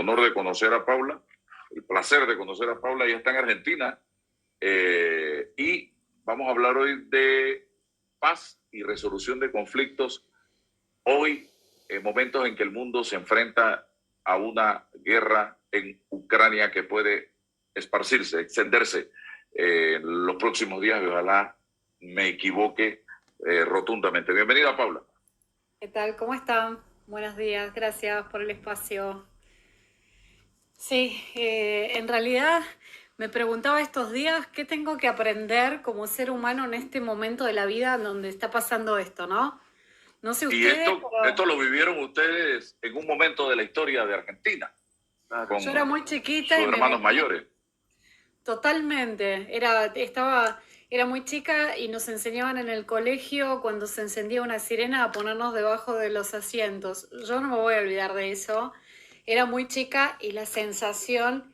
honor de conocer a Paula, el placer de conocer a Paula. Ella está en Argentina y vamos a hablar hoy de paz y resolución de conflictos. Hoy, en momentos en que el mundo se enfrenta a una guerra en Ucrania que puede esparcirse, extenderse en los próximos días, y ojalá me equivoque rotundamente. Bienvenida, Paula. ¿Qué tal? ¿Cómo están? Buenos días, gracias por el espacio. Sí, en realidad me preguntaba estos días qué tengo que aprender como ser humano en este momento de la vida donde está pasando esto, ¿no? No sé Y ustedes, pero esto lo vivieron ustedes en un momento de la historia de Argentina, con yo era muy chiquita sus y me hermanos metí mayores. totalmente. Era muy chica y nos enseñaban en el colegio cuando se encendía una sirena a ponernos debajo de los asientos. Yo no me voy a olvidar de eso. Era muy chica y la sensación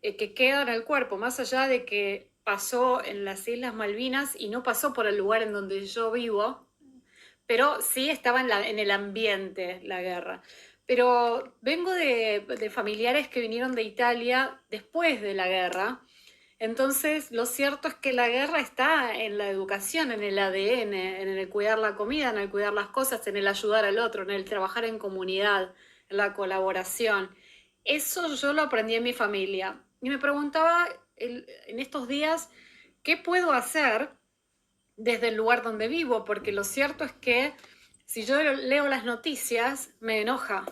que queda en el cuerpo, más allá de que pasó en las Islas Malvinas y no pasó por el lugar en donde yo vivo, pero sí estaba en el ambiente la guerra. Pero vengo de familiares que vinieron de Italia después de la guerra. Entonces, lo cierto es que la guerra está en la educación, en el ADN, en el cuidar la comida, en el cuidar las cosas, en el ayudar al otro, en el trabajar en comunidad, en la colaboración. Eso yo lo aprendí en mi familia. Y me preguntaba en estos días, ¿qué puedo hacer desde el lugar donde vivo? Porque lo cierto es que si yo leo las noticias, me enoja.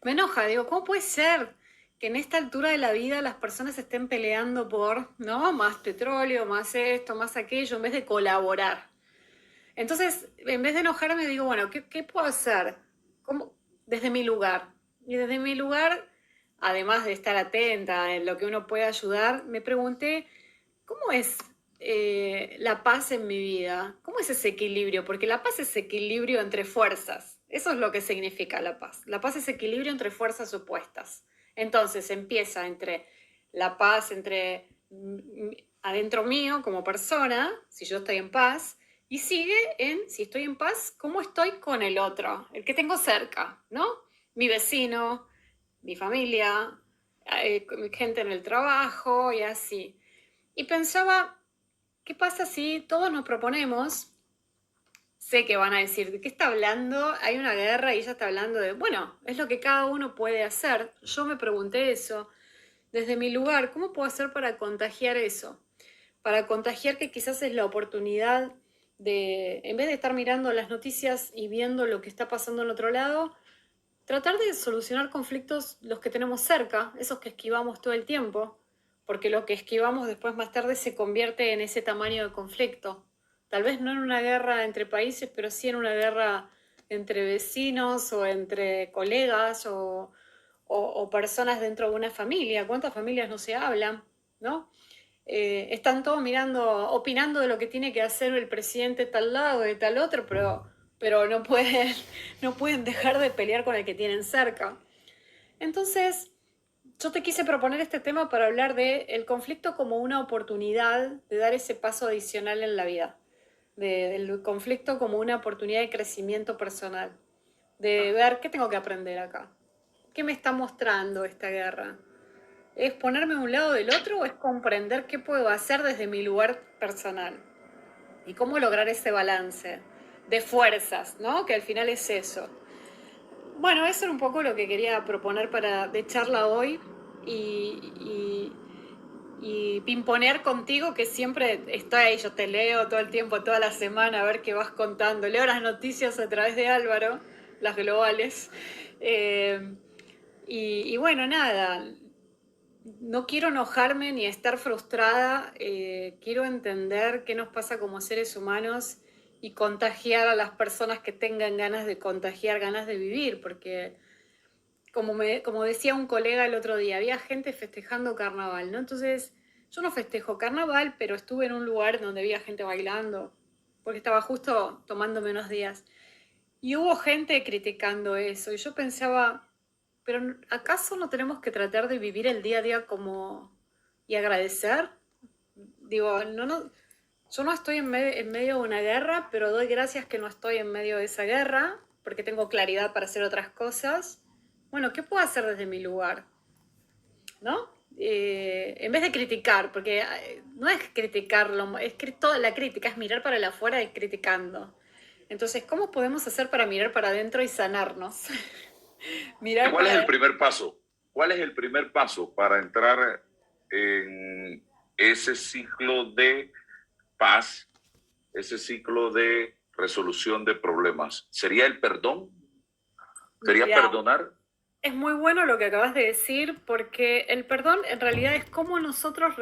Me enoja, digo, ¿cómo puede ser que en esta altura de la vida las personas estén peleando por, ¿no? Más petróleo, más esto, más aquello, en vez de colaborar? Entonces, en vez de enojarme, digo, bueno, ¿qué puedo hacer? ¿Cómo? Desde mi lugar. Y desde mi lugar, además de estar atenta en lo que uno puede ayudar, me pregunté, ¿cómo es la paz en mi vida? ¿Cómo es ese equilibrio? Porque la paz es equilibrio entre fuerzas. Eso es lo que significa la paz. La paz es equilibrio entre fuerzas opuestas. Entonces empieza entre la paz entre adentro mío como persona, si yo estoy en paz, y sigue en, si estoy en paz, cómo estoy con el otro, el que tengo cerca, ¿no? Mi vecino, mi familia, gente en el trabajo y así. Y pensaba, ¿qué pasa si todos nos proponemos? Sé que van a decir, ¿de qué está hablando? Hay una guerra y ella está hablando de, bueno, es lo que cada uno puede hacer. Yo me pregunté eso. Desde mi lugar, ¿cómo puedo hacer para contagiar eso? Para contagiar que quizás es la oportunidad de, en vez de estar mirando las noticias y viendo lo que está pasando en otro lado, tratar de solucionar conflictos los que tenemos cerca, esos que esquivamos todo el tiempo, porque lo que esquivamos después más tarde se convierte en ese tamaño de conflicto. Tal vez no en una guerra entre países, pero sí en una guerra entre vecinos o entre colegas o personas dentro de una familia. ¿Cuántas familias no se hablan? ¿No? Están todos mirando, opinando de lo que tiene que hacer el presidente de tal lado, de tal otro, pero no pueden dejar de pelear con el que tienen cerca. Entonces, yo te quise proponer este tema para hablar de el conflicto como una oportunidad de dar ese paso adicional en la vida, del conflicto como una oportunidad de crecimiento personal, de ver qué tengo que aprender acá, qué me está mostrando esta guerra. ¿Es ponerme a un lado del otro o es comprender qué puedo hacer desde mi lugar personal? Y cómo lograr ese balance de fuerzas, ¿no? Que al final es eso. Bueno, eso era un poco lo que quería proponer de charla hoy y, y, y pimponear contigo, que siempre estoy ahí, yo te leo todo el tiempo, toda la semana, a ver qué vas contando. Leo las noticias a través de Álvaro, las globales. Eh, y bueno, nada, no quiero enojarme ni estar frustrada, quiero entender qué nos pasa como seres humanos y contagiar a las personas que tengan ganas de contagiar, ganas de vivir, porque como decía un colega el otro día, había gente festejando carnaval, ¿no? Entonces, yo no festejo carnaval, pero estuve en un lugar donde había gente bailando, porque estaba justo tomándome unos días. Y hubo gente criticando eso, y yo pensaba, pero ¿acaso no tenemos que tratar de vivir el día a día como y agradecer? Digo, yo no estoy en medio de una guerra, pero doy gracias que no estoy en medio de esa guerra, porque tengo claridad para hacer otras cosas. Bueno, ¿qué puedo hacer desde mi lugar? ¿no? En vez de criticar, porque no es criticarlo, es que toda la crítica es mirar para el afuera y criticando. Entonces, ¿cómo podemos hacer para mirar para adentro y sanarnos? Mirar ¿Cuál es el para... primer paso? ¿Cuál es el primer paso para entrar en ese ciclo de paz, ese ciclo de resolución de problemas? ¿Sería el perdón? ¿Sería Mira, perdonar? es muy bueno lo que acabas de decir, porque el perdón en realidad es como nosotros,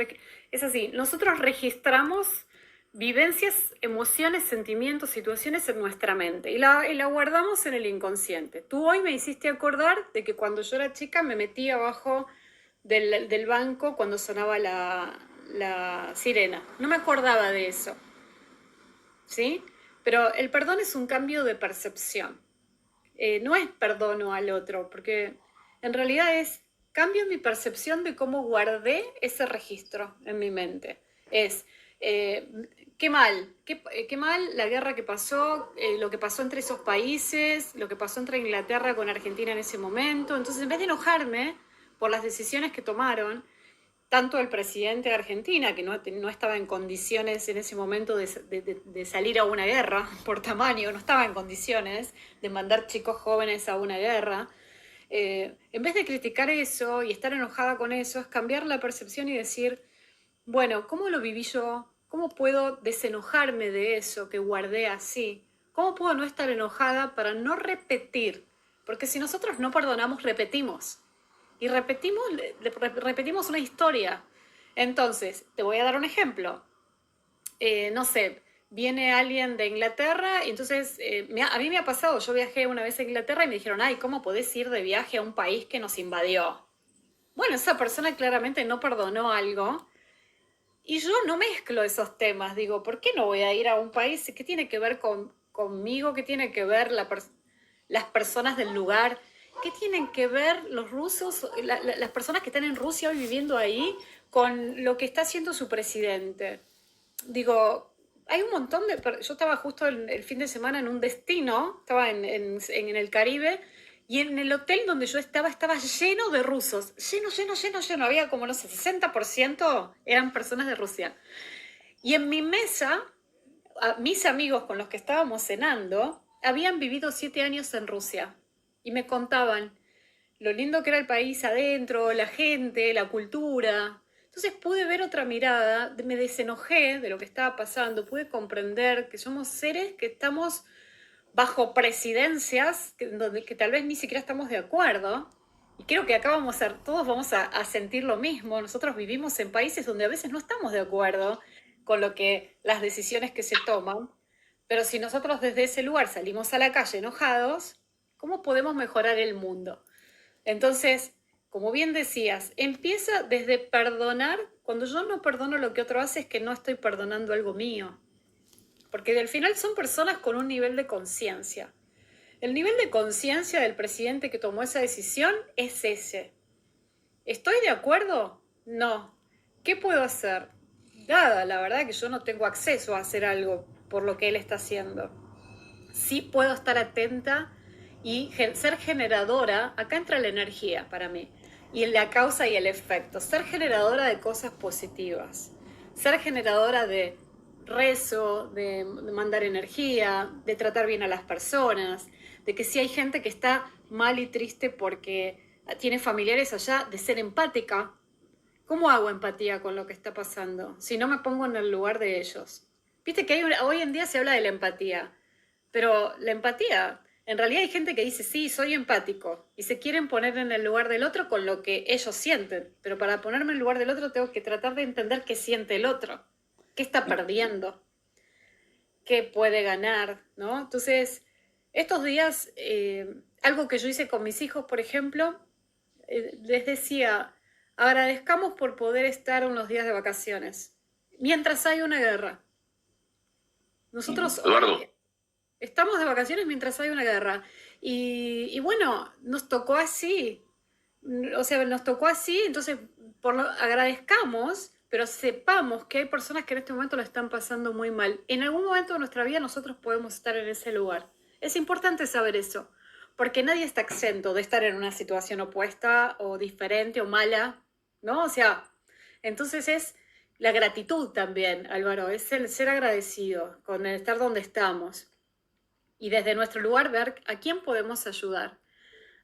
es así, nosotros registramos vivencias, emociones, sentimientos, situaciones en nuestra mente y la guardamos en el inconsciente. Tú hoy me hiciste acordar de que cuando yo era chica me metí abajo del banco cuando sonaba la sirena. No me acordaba de eso, ¿sí? Pero el perdón es un cambio de percepción. No es perdono al otro, porque en realidad es cambio mi percepción de cómo guardé ese registro en mi mente. Es, eh, qué mal la guerra que pasó, lo que pasó entre esos países, lo que pasó entre Inglaterra con Argentina en ese momento. Entonces, en vez de enojarme por las decisiones que tomaron, tanto el presidente de Argentina, que no estaba en condiciones en ese momento de salir a una guerra por tamaño, no estaba en condiciones de mandar chicos jóvenes a una guerra, en vez de criticar eso y estar enojada con eso, es cambiar la percepción y decir, bueno, ¿cómo lo viví yo? ¿Cómo puedo desenojarme de eso que guardé así? ¿Cómo puedo no estar enojada para no repetir? Porque si nosotros no perdonamos, repetimos y repetimos una historia. Entonces, te voy a dar un ejemplo. No sé, viene alguien de Inglaterra y entonces a mí me ha pasado, yo viajé una vez a Inglaterra y me dijeron, ay, ¿cómo podés ir de viaje a un país que nos invadió? Bueno, esa persona claramente no perdonó algo y yo no mezclo esos temas. Digo, ¿por qué no voy a ir a un país que tiene que ver conmigo, que tiene que ver las personas del lugar? ¿Qué tienen que ver los rusos, las personas que están en Rusia hoy viviendo ahí, con lo que está haciendo su presidente? Digo, hay un montón de... Yo estaba justo el fin de semana en un destino, estaba en el Caribe, y en el hotel donde yo estaba lleno de rusos. Lleno, lleno, lleno, lleno. Había como, no sé, 60% eran personas de Rusia. Y en mi mesa, mis amigos con los que estábamos cenando, habían vivido 7 años en Rusia. Y me contaban lo lindo que era el país adentro, la gente, la cultura. Entonces pude ver otra mirada, me desenojé de lo que estaba pasando, pude comprender que somos seres que estamos bajo presidencias que tal vez ni siquiera estamos de acuerdo. Y creo que acá todos vamos a sentir lo mismo. Nosotros vivimos en países donde a veces no estamos de acuerdo con las decisiones que se toman. Pero si nosotros desde ese lugar salimos a la calle enojados, ¿cómo podemos mejorar el mundo? Entonces, como bien decías, empieza desde perdonar. Cuando yo no perdono lo que otro hace es que no estoy perdonando algo mío. Porque al final son personas con un nivel de conciencia. El nivel de conciencia del presidente que tomó esa decisión es ese. ¿Estoy de acuerdo? No. ¿Qué puedo hacer? Nada, la verdad que yo no tengo acceso a hacer algo por lo que él está haciendo. Sí puedo estar atenta y ser generadora. Acá entra la energía para mí, y la causa y el efecto. Ser generadora de cosas positivas, ser generadora de rezo, de mandar energía, de tratar bien a las personas, de que si hay gente que está mal y triste porque tiene familiares allá, de ser empática. ¿Cómo hago empatía con lo que está pasando si no me pongo en el lugar de ellos? Viste que hoy en día se habla de la empatía, pero la empatía, en realidad hay gente que dice, sí, soy empático, y se quieren poner en el lugar del otro con lo que ellos sienten, pero para ponerme en el lugar del otro tengo que tratar de entender qué siente el otro, qué está perdiendo, qué puede ganar, ¿no? Entonces, estos días, algo que yo hice con mis hijos, por ejemplo, les decía, agradezcamos por poder estar unos días de vacaciones, mientras hay una guerra. Nosotros Eduardo, estamos de vacaciones mientras hay una guerra. Y bueno, nos tocó así. O sea, nos tocó así, entonces agradezcamos, pero sepamos que hay personas que en este momento lo están pasando muy mal. En algún momento de nuestra vida nosotros podemos estar en ese lugar. Es importante saber eso, porque nadie está exento de estar en una situación opuesta o diferente o mala. ¿no? O sea, entonces es la gratitud también, Álvaro, es el ser agradecido con el estar donde estamos y desde nuestro lugar ver a quién podemos ayudar.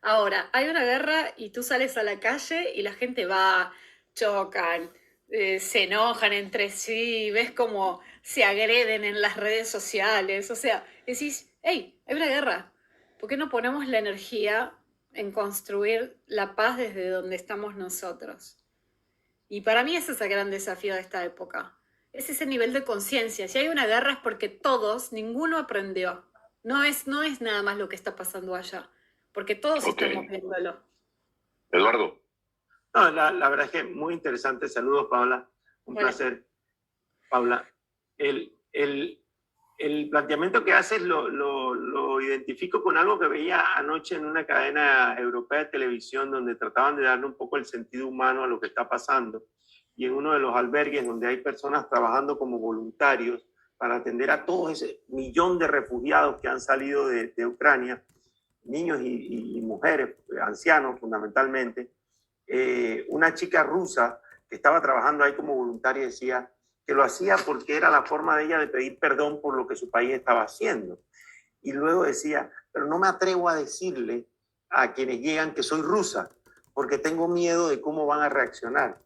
Ahora, hay una guerra y tú sales a la calle y la gente va, chocan, se enojan entre sí, ves cómo se agreden en las redes sociales, o sea, decís, hey, hay una guerra, ¿por qué no ponemos la energía en construir la paz desde donde estamos nosotros? Y para mí ese es el gran desafío de esta época. Es ese nivel de conciencia. Si hay una guerra es porque todos, ninguno aprendió. No es nada más lo que está pasando allá, porque todos Ok. estamos viéndolo. Eduardo, No, la verdad es que muy interesante. Saludos, Paula. Un Bueno, placer, Paula. El planteamiento que haces lo identifico con algo que veía anoche en una cadena europea de televisión donde trataban de darle un poco el sentido humano a lo que está pasando. Y en uno de los albergues donde hay personas trabajando como voluntarios para atender a todo ese millón de refugiados que han salido de Ucrania, niños y mujeres, ancianos fundamentalmente, una chica rusa que estaba trabajando ahí como voluntaria decía que lo hacía porque era la forma de ella de pedir perdón por lo que su país estaba haciendo. Y luego decía, pero no me atrevo a decirle a quienes llegan que soy rusa, porque tengo miedo de cómo van a reaccionar.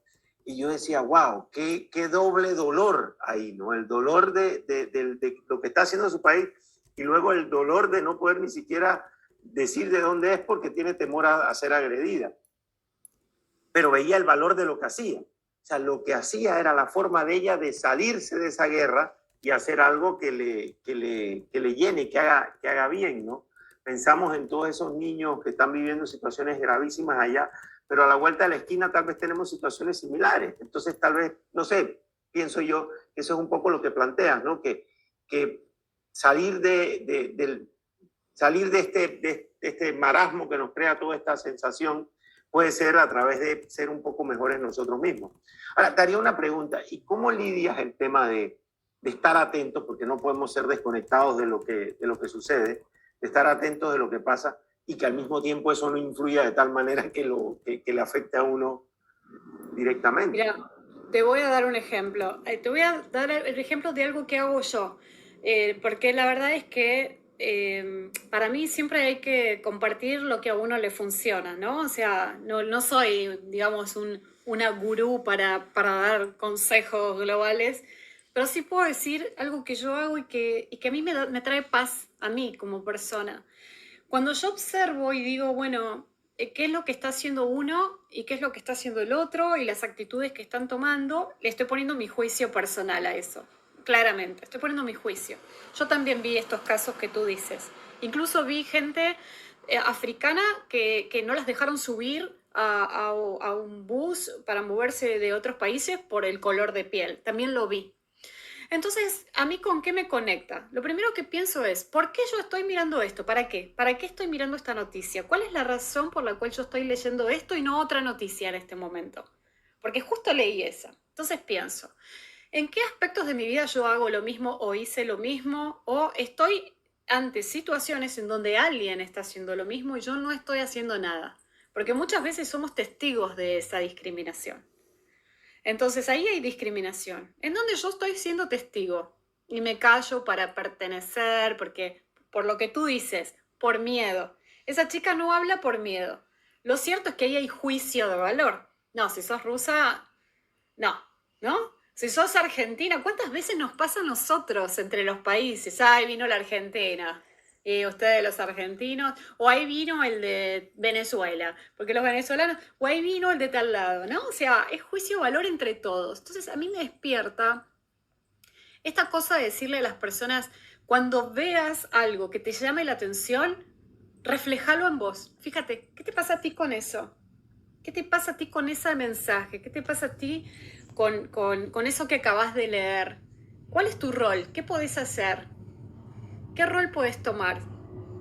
Y yo decía, wow, qué doble dolor ahí, ¿no? El dolor de lo que está haciendo su país y luego el dolor de no poder ni siquiera decir de dónde es porque tiene temor a ser agredida. Pero veía el valor de lo que hacía. O sea, lo que hacía era la forma de ella de salirse de esa guerra y hacer algo que le llene, que haga bien, ¿no? Pensamos en todos esos niños que están viviendo situaciones gravísimas allá, pero a la vuelta de la esquina tal vez tenemos situaciones similares. Entonces, tal vez, no sé, pienso yo que eso es un poco lo que planteas, ¿no? Que salir salir de este marasmo que nos crea toda esta sensación puede ser a través de ser un poco mejores nosotros mismos. Ahora, te haría una pregunta, ¿y cómo lidias el tema de estar atentos, porque no podemos ser desconectados de lo que sucede, de estar atentos de lo que pasa y que al mismo tiempo eso no influya de tal manera que le afecte a uno directamente? mira, te voy a dar un ejemplo. Te voy a dar el ejemplo de algo que hago yo, porque la verdad es que para mí siempre hay que compartir lo que a uno le funciona, ¿no? O sea, no soy, digamos, una gurú para dar consejos globales, pero sí puedo decir algo que yo hago y que a mí me trae paz a mí como persona. Cuando yo observo y digo, bueno, qué es lo que está haciendo uno y qué es lo que está haciendo el otro y las actitudes que están tomando, le estoy poniendo mi juicio personal a eso. Claramente, estoy poniendo mi juicio. Yo también vi estos casos que tú dices. Incluso vi gente africana que no las dejaron subir a un bus para moverse de otros países por el color de piel. También lo vi. Entonces, ¿a mí con qué me conecta? Lo primero que pienso es, ¿por qué yo estoy mirando esto? ¿Para qué? ¿Para qué estoy mirando esta noticia? ¿Cuál es la razón por la cual yo estoy leyendo esto y no otra noticia en este momento? Porque justo leí esa. Entonces pienso, ¿en qué aspectos de mi vida yo hago lo mismo o hice lo mismo? ¿O estoy ante situaciones en donde alguien está haciendo lo mismo y yo no estoy haciendo nada? Porque muchas veces somos testigos de esa discriminación. Entonces ahí hay discriminación, en donde yo estoy siendo testigo y me callo para pertenecer, porque por lo que tú dices, por miedo. Esa chica no habla por miedo. Lo cierto es que ahí hay juicio de valor. No, si sos rusa, no, ¿no? Si sos argentina, ¿cuántas veces nos pasa a nosotros entre los países? Ay, vino la Argentina. Y ustedes los argentinos, o ahí vino el de Venezuela, porque los venezolanos, o ahí vino el de tal lado, ¿no? O sea, es juicio de valor entre todos. Entonces a mí me despierta esta cosa de decirle a las personas, cuando veas algo que te llame la atención, reflejalo en vos. Fíjate, ¿qué te pasa a ti con eso? ¿Qué te pasa a ti con ese mensaje? ¿Qué te pasa a ti con eso que acabas de leer? ¿Cuál es tu rol? ¿Qué podés hacer? ¿Qué rol podés tomar?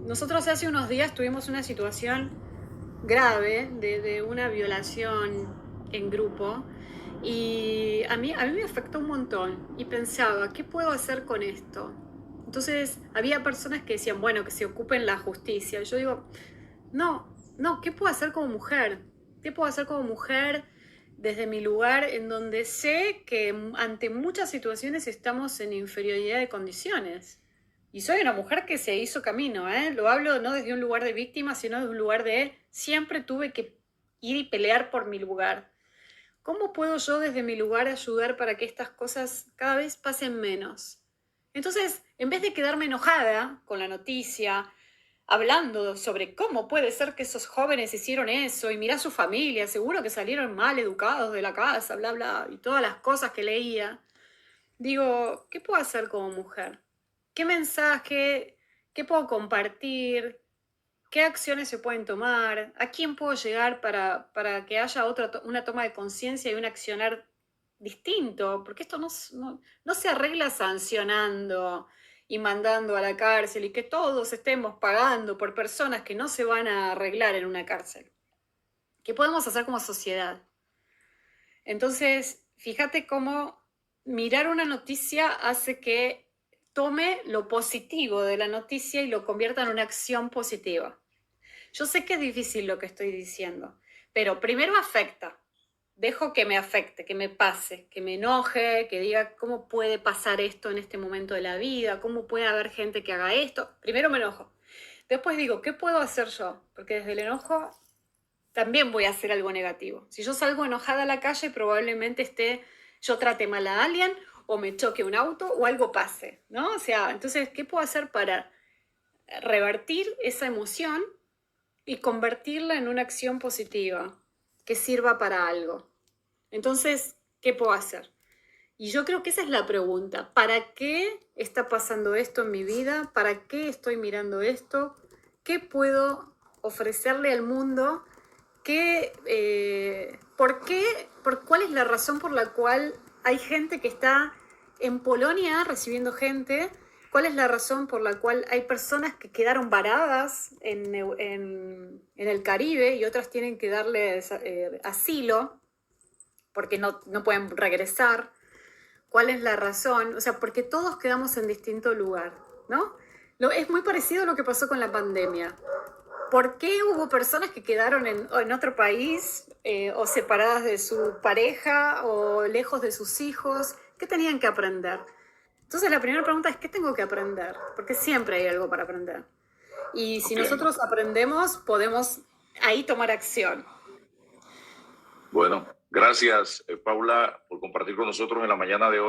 Nosotros hace unos días tuvimos una situación grave de una violación en grupo y a mí me afectó un montón y pensaba, ¿qué puedo hacer con esto? Entonces había personas que decían, bueno, que se ocupen la justicia. Y yo digo, no, ¿qué puedo hacer como mujer? ¿Qué puedo hacer como mujer desde mi lugar en donde sé que ante muchas situaciones estamos en inferioridad de condiciones. Y soy una mujer que se hizo camino, ¿eh? Lo hablo no desde un lugar de víctima, sino desde un lugar de siempre tuve que ir y pelear por mi lugar. ¿Cómo puedo yo desde mi lugar ayudar para que estas cosas cada vez pasen menos? Entonces, en vez de quedarme enojada con la noticia, hablando sobre cómo puede ser que esos jóvenes hicieron eso y mirá su familia, seguro que salieron mal educados de la casa, bla, bla, y todas las cosas que leía, digo, ¿qué puedo hacer como mujer? ¿Qué mensaje? ¿Qué puedo compartir? ¿Qué acciones se pueden tomar? ¿A quién puedo llegar para que haya una toma de conciencia y un accionar distinto? Porque esto no se arregla sancionando y mandando a la cárcel y que todos estemos pagando por personas que no se van a arreglar en una cárcel. ¿Qué podemos hacer como sociedad? Entonces, fíjate cómo mirar una noticia hace que tome lo positivo de la noticia y lo convierta en una acción positiva. Yo sé que es difícil lo que estoy diciendo, pero primero afecta. Dejo que me afecte, que me pase, que me enoje, que diga cómo puede pasar esto en este momento de la vida, cómo puede haber gente que haga esto. Primero me enojo. Después digo, ¿qué puedo hacer yo? Porque desde el enojo también voy a hacer algo negativo. Si yo salgo enojada a la calle, probablemente yo trate mal a alguien o me choque un auto o algo pase, ¿no? O sea, entonces, ¿qué puedo hacer para revertir esa emoción y convertirla en una acción positiva que sirva para algo? Entonces, ¿qué puedo hacer? Y yo creo que esa es la pregunta. ¿Para qué está pasando esto en mi vida? ¿Para qué estoy mirando esto? ¿Qué puedo ofrecerle al mundo? ¿Cuál es la razón por la cual hay gente que está en Polonia recibiendo gente? ¿Cuál es la razón por la cual hay personas que quedaron varadas en el Caribe y otras tienen que darle asilo porque no pueden regresar? ¿Cuál es la razón? O sea, porque todos quedamos en distinto lugar, ¿no? Es muy parecido a lo que pasó con la pandemia. ¿Por qué hubo personas que quedaron en otro país o separadas de su pareja o lejos de sus hijos? ¿Qué tenían que aprender? Entonces la primera pregunta es, ¿qué tengo que aprender? Porque siempre hay algo para aprender. Y si nosotros aprendemos, podemos ahí tomar acción. Bueno, gracias, Paula, por compartir con nosotros en la mañana de hoy.